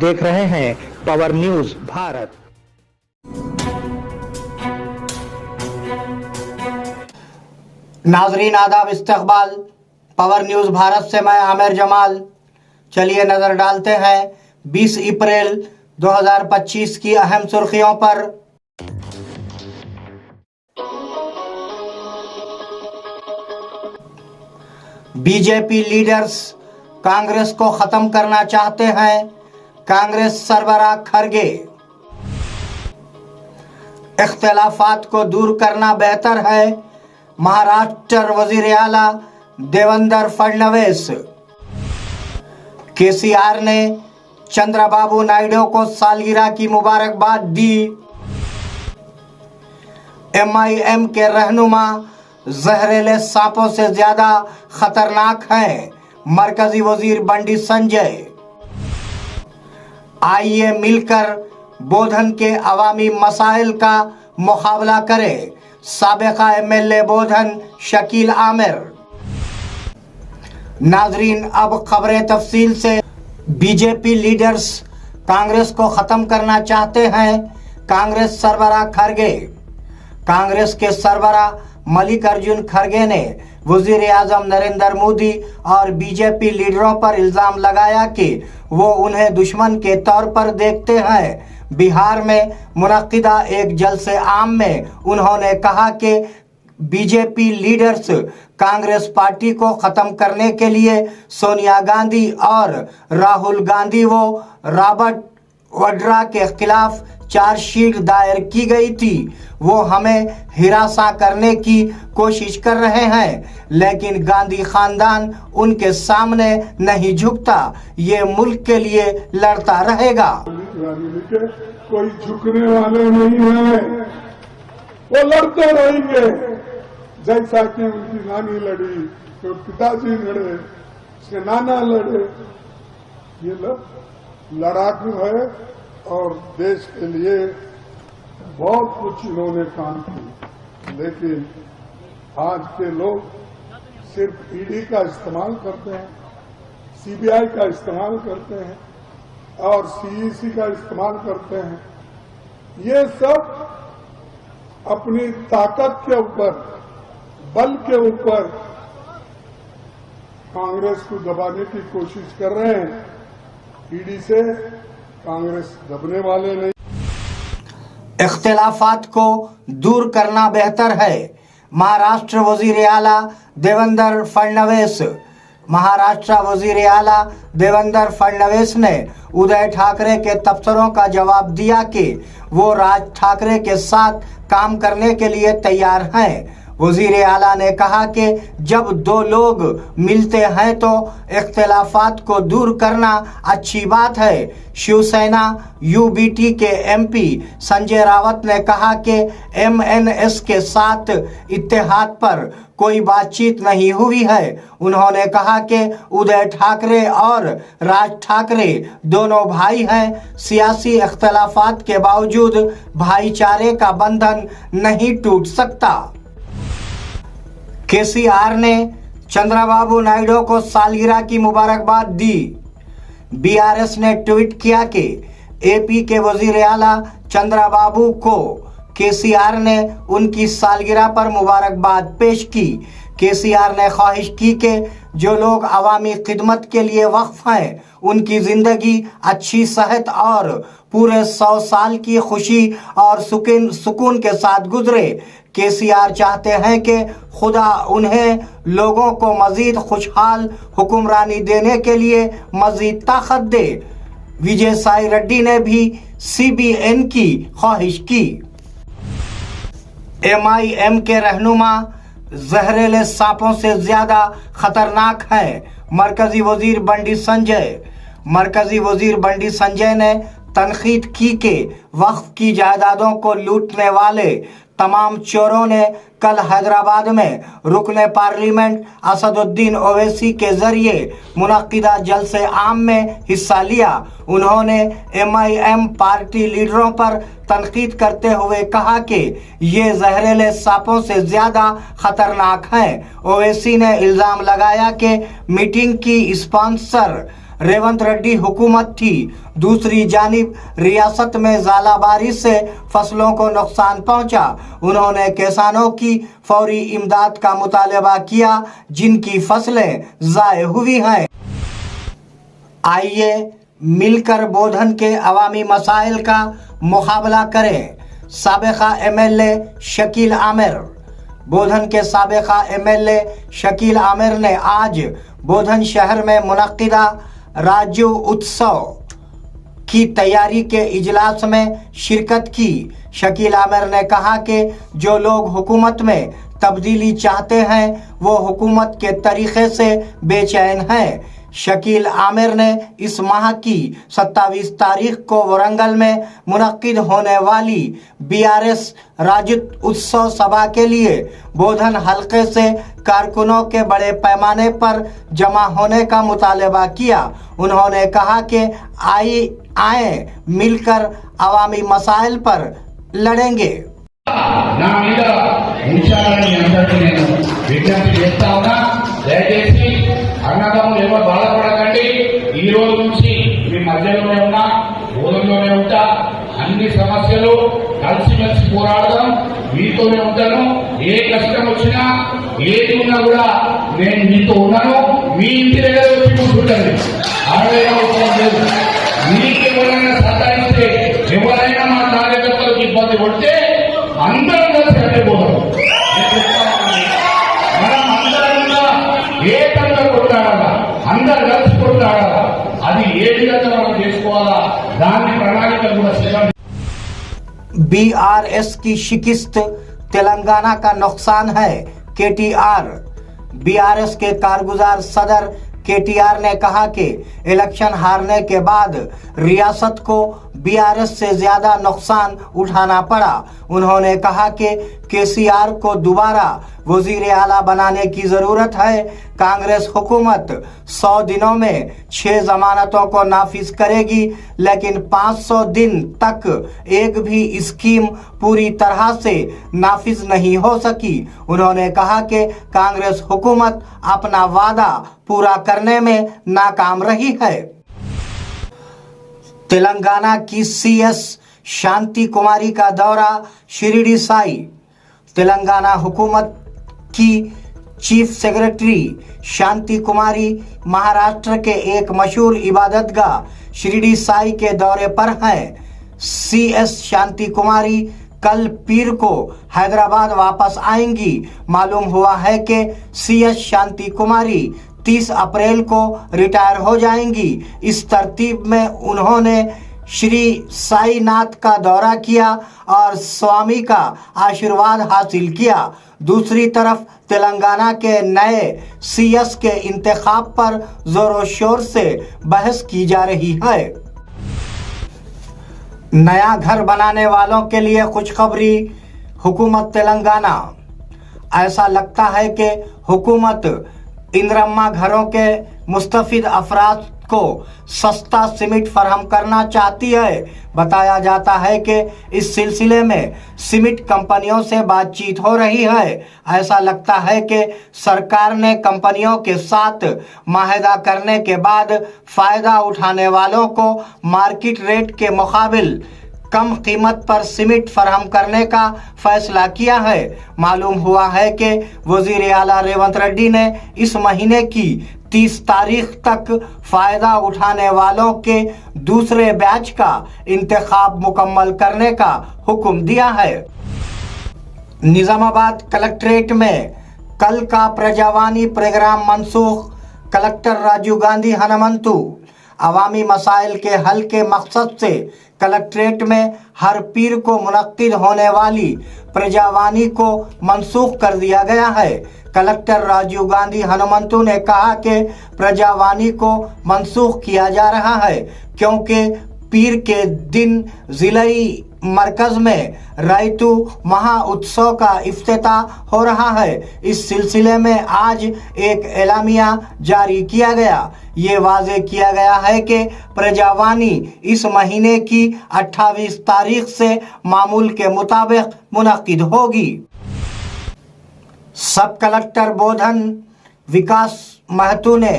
देख रहे हैं पावर न्यूज भारत। नाजरीन आदाब, इस्तकबाल। पावर न्यूज भारत से मैं आमिर जमाल। चलिए नजर डालते हैं 20 अप्रैल 2025 की अहम सुर्खियों पर। बीजेपी लीडर्स कांग्रेस को खत्म करना चाहते हैं, कांग्रेस सरबराह खरगे। इख्तिलाफात को दूर करना बेहतर है, महाराष्ट्र वजीर आला देवेंद्र फडणवीस। केसीआर ने चंद्रबाबू नायडू को सालगिरह की मुबारकबाद दी। एमआईएम के रहनुमा जहरीले सांपों से ज्यादा खतरनाक हैं, मरकजी वजीर बंडी संजय। आइए मिलकर बोधन के अवामी मसाइल का मुकाबला करें, साबिका एमएलए बोधन शकील आमिर। नाजरीन, अब खबरें तफसील से। बीजेपी लीडर्स कांग्रेस को खत्म करना चाहते हैं, कांग्रेस सरबराह खरगे। कांग्रेस के सरबराह मल्लिकार्जुन खरगे ने वजीर आजम नरेंद्र मोदी और बीजेपी लीडरों पर इल्जाम लगाया कि वो उन्हें दुश्मन के तौर पर देखते हैं। बिहार में मुनक्किदा एक जलसे आम में उन्होंने कहा कि बीजेपी लीडर्स कांग्रेस पार्टी को खत्म करने के लिए सोनिया गांधी और राहुल गांधी व रॉबर्ट वाड्रा के खिलाफ चार्जशीट दायर की गई थी, वो हमें हिरासा करने की कोशिश कर रहे हैं, लेकिन गांधी खानदान उनके सामने नहीं झुकता, ये मुल्क के लिए लड़ता रहेगा। कोई झुकने वाले नहीं है, वो लड़ते रहेंगे। जैसा कि उनकी नानी लड़ी, तो पिताजी लड़े, उसके नाना लड़े। ये लोग लड़ाकू है और देश के लिए बहुत कुछ इन्होंने काम किया, लेकिन आज के लोग सिर्फ ईडी का इस्तेमाल करते हैं, सीबीआई का इस्तेमाल करते हैं और सीईसी का इस्तेमाल करते हैं। ये सब अपनी ताकत के ऊपर, बल के ऊपर कांग्रेस को दबाने की कोशिश कर रहे हैं। ईडी से कांग्रेस दबने वाले नहीं। इख्तिलाफात को दूर करना बेहतर है, महाराष्ट्र वजीर आला देवेंद्र फडणवीस। महाराष्ट्र वजीर आला देवेंद्र फडणवीस ने उदय ठाकरे के तबसरों का जवाब दिया कि वो राज ठाकरे के साथ काम करने के लिए तैयार हैं। वजीर आला ने कहा कि जब दो लोग मिलते हैं तो इख्तिलाफात को दूर करना अच्छी बात है। शिवसेना यूबीटी के एमपी संजय रावत ने कहा कि एमएनएस के साथ इत्तेहाद पर कोई बातचीत नहीं हुई है। उन्होंने कहा कि उदय ठाकरे और राज ठाकरे दोनों भाई हैं, सियासी इख्तिलाफात के बावजूद भाईचारे का बंधन नहीं टूट सकता। केसीआर ने चंद्रबाबू नायडू को सालगिरह की मुबारकबाद दी। बीआरएस ने ट्वीट किया कि एपी के वजीर आला चंद्रबाबू को केसीआर ने उनकी सालगिरह पर मुबारकबाद पेश की। केसीआर ने ख्वाहिश की कि जो लोग अवामी खिदमत के लिए वक्फ हैं, उनकी जिंदगी अच्छी सेहत और पूरे 100 साल की खुशी और सुकून के साथ गुजरे। केसीआर चाहते हैं कि खुदा उन्हें लोगों को मजीद खुशहाल हुक्मरानी देने के लिए मजीद ताकत दे। विजय साई रेड्डी ने भी सीबीएन की ख्वाहिश की। एमआईएम के रहनुमा जहरीले सांपों से ज्यादा खतरनाक हैं, मरकजी वजीर बंडी संजय। मरकजी वजीर बंडी संजय ने तनकीद की कि वक्फ की जायदादों को लूटने वाले तमाम चोरों ने कल हैदराबाद में रुकने पार्लियामेंट असदुद्दीन ओवैसी के जरिए मुनक्किदा जलसे आम में हिस्सा लिया। उन्होंने एमआईएम पार्टी लीडरों पर तनकीद करते हुए कहा कि ये जहरीले सांपों से ज्यादा खतरनाक हैं। ओवैसी ने इल्जाम लगाया कि मीटिंग की स्पॉन्सर रेवंत रेड्डी हुकूमत थी। दूसरी जानिब रियासत में ज़ालाबारिश से फसलों को नुकसान पहुंचा। उन्होंने किसानों की फौरी इमदाद का मुतालबा किया जिनकी फसलें ज़ाय हुई हैं। आइए मिलकर बोधन के अवामी मसाइल का मुकाबला करें। साबिका एमएलए शकील आमिर। बोधन के साबिका एमएलए शकील आमिर ने आज बोधन शहर में मुनक्किदा राज्य उत्सव की तैयारी के इजलास में शिरकत की। शकील आमिर ने कहा कि जो लोग हुकूमत में तब्दीली चाहते हैं वो हुकूमत के तरीक़े से बेचैन हैं। शकील आमिर ने इस माह की 27 तारीख को वरंगल में मुनक्किद होने वाली बीआरएस राज्य उत्सव सभा के लिए बोधन हलके से कारकुनों के बड़े पैमाने पर जमा होने का मुतालबा किया। उन्होंने कहा कि आए मिलकर अवामी मसाइल पर लड़ेंगे। నా మీద ఉంచాలని అందరికీ నేను విజ్ఞప్తి చేస్తా ఉన్నా. దయచేసి అన్నదమ్ములు ఎవరు బాధపడకండి. ఈ రోజు నుంచి మీ మధ్యలోనే ఉన్నా, బోధనలోనే ఉంటా. అన్ని సమస్యలు కలిసిమెలిసి పోరాడదాం. మీతోనే ఉంటాను. ఏ కష్టం వచ్చినా ఏది ఉన్నా కూడా నేను మీతో ఉన్నాను. మీ ఇంటి దగ్గర వచ్చి కూర్చుంటాను. అరవై అవసరం లేదు. మీకు ఎవరైనా సతాయిస్తే ఎవరైనా మా కార్యకర్తలకు ఇబ్బంది కొడితే అందరం కలిసి అడ్డిపోతాం. మనం అందరంగా ఏకంగా కొట్లాడాలా, అందరు కలిసి కొట్లాడాలా. అది ఏ విధంగా మనం చేసుకోవాలా దాని ప్రణాళిక కూడా సిద్ధం. बीआरएस की शिकस्त तेलंगाना का नुकसान है। केटीआर। बीआरएस के कारगुजार सदर केटीआर ने कहा कि इलेक्शन हारने के बाद रियासत को बीआरएस से ज्यादा नुकसान उठाना पड़ा। उन्होंने कहा कि केसीआर को दोबारा वजीर आला बनाने की जरूरत है। कांग्रेस हुकूमत 100 दिनों में 6 जमानतों को नाफिज करेगी, लेकिन 500 दिन तक एक भी स्कीम पूरी तरह से नाफिज नहीं हो सकी। उन्होंने कहा कि कांग्रेस हुकूमत अपना वादा पूरा करने में नाकाम रही है। तेलंगाना की सीएस शांति कुमारी का दौरा शिरडी साई। तेलंगाना हुकूमत की चीफ सेक्रेटरी शांति कुमारी महाराष्ट्र के एक मशहूर इबादतगाह शिरडी साई के दौरे पर हैं। सीएस शांति कुमारी कल पीर को हैदराबाद वापस आएंगी। मालूम हुआ है कि सीएस शांति कुमारी 30 अप्रैल को रिटायर हो जाएंगी। इस तरतीब में उन्होंने श्री साईनाथ का दौरा किया और स्वामी का आशीर्वाद हासिल किया। दूसरी तरफ तेलंगाना के नए सीएस के इंतखाब पर जोरों शोर से बहस की जा रही है। नया घर बनाने वालों के लिए खुशखबरी। हुकूमत तेलंगाना। ऐसा लगता है कि हुकूमत इंदिरम्मा घरों के मुस्तफिद अफराद को सस्ता सीमेंट फराहम करना चाहती है। बताया जाता है कि इस सिलसिले में सीमेंट कंपनियों से बातचीत हो रही है। ऐसा लगता है कि सरकार ने कंपनियों के साथ माहिदा करने के बाद फायदा उठाने वालों को मार्केट रेट के मुकाबिल कम कीमत पर सीमेंट फराहम करने का फैसला किया है। मालूम हुआ है कि वजीर आला रेवंत रेड्डी ने इस महीने की 30 तारीख तक फायदा उठाने वालों के दूसरे बैच का इंतखाब मुकम्मल करने का हुक्म दिया है। निजामाबाद कलेक्ट्रेट में कल का प्रजावानी प्रोग्राम मनसूख। कलेक्टर राजीव गांधी हनुमंतु। अवामी मसाइल के हल के मकसद से कलेक्ट्रेट में हर पीर को मुनक्किद होने वाली प्रजावानी को मनसूख कर दिया गया है। कलेक्टर राजीव गांधी हनुमंतु ने कहा कि प्रजावानी को मनसूख किया जा रहा है क्योंकि पीर के दिन जिलाई मरकज में रायतू महा उत्सव का इफ्तिताह हो रहा है। इस सिलसिले में आज एक एलामिया जारी किया गया। ये वाजे किया गया है कि प्रजावानी इस महीने की 28 तारीख से मामूल के मुताबिक मुनक्किद होगी। सब कलेक्टर बोधन विकास महतू ने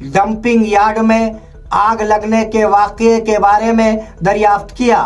डंपिंग यार्ड में आग लगने के वाक़ये के बारे में दरियाफ्त किया।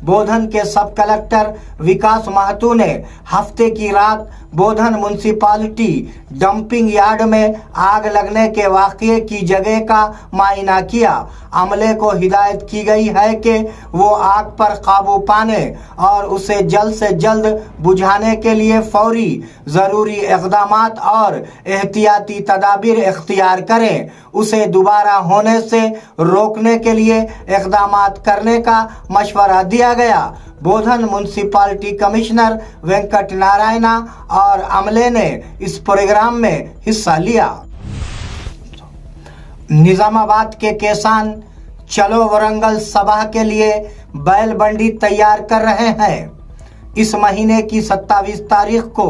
बोधन के सब कलेक्टर विकास महतो ने हफ्ते की रात बोधन म्यूनसिपालिटी डंपिंग यार्ड में आग लगने के वाक़ये की जगह का मायना किया। अमले को हिदायत की गई है कि वो आग पर काबू पाने और उसे जल्द से जल्द बुझाने के लिए फौरी ज़रूरी इक़दामात और एहतियाती तदाबीर इख्तियार करें। उसे दोबारा होने से रोकने के लिए इक़दामात करने का मशवरा दिया गया। बोधन म्यूनसिपालिटी कमिश्नर वेंकट नारायणा और अमले ने इस प्रोग्राम में हिस्सा लिया। निजामाबाद के किसान चलो वरंगल सभा के लिए बैल बंडी तैयार कर रहे हैं। इस महीने की 27 तारीख को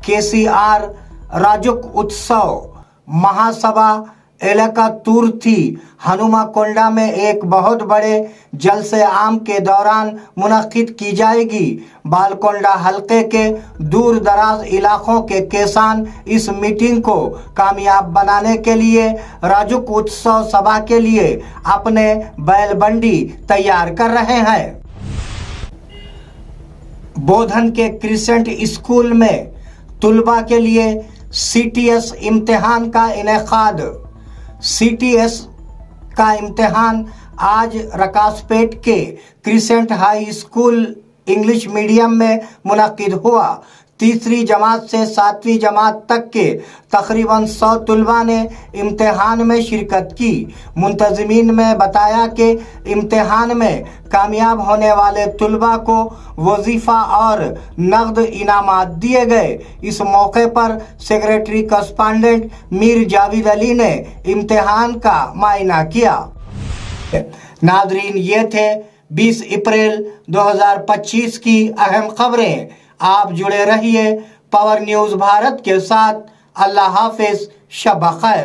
केसीआर राजुक उत्सव महासभा इलाका तुर्थी हनुमा कोंडा में एक बहुत बड़े जलसे आम के दौरान मुनक्किद की जाएगी। बालकोंडा हलके के दूर दराज इलाकों के किसान इस मीटिंग को कामयाब बनाने के लिए राजुक उत्सव सभा के लिए अपने बैल बंडी तैयार कर रहे हैं। बोधन के क्रिसेंट स्कूल में तुलबा के लिए सीटीएस इम्तिहान का इनेकाद। सीटीएस का इम्तिहान आज रकासपेट के crescent high school English medium में मुनक्किद हुआ। तीसरी जमात से 7वीं जमात तक के तकरीबन 100 तुलबा ने इम्तिहान में शिरकत की। मुंतज़मीन में बताया कि इम्तिहान में कामयाब होने वाले तुलबा को वजीफ़ा और नकद इनामात दिए गए। इस मौके पर सेक्रेटरी करस्पॉन्डेंट मीर जावेद अली ने इम्तिहान का मायना किया। नादरीन, ये थे 20 अप्रैल 2025 की अहम खबरें। आप जुड़े रहिए पावर न्यूज़ भारत के साथ। अल्लाह हाफिज़, शब खैर।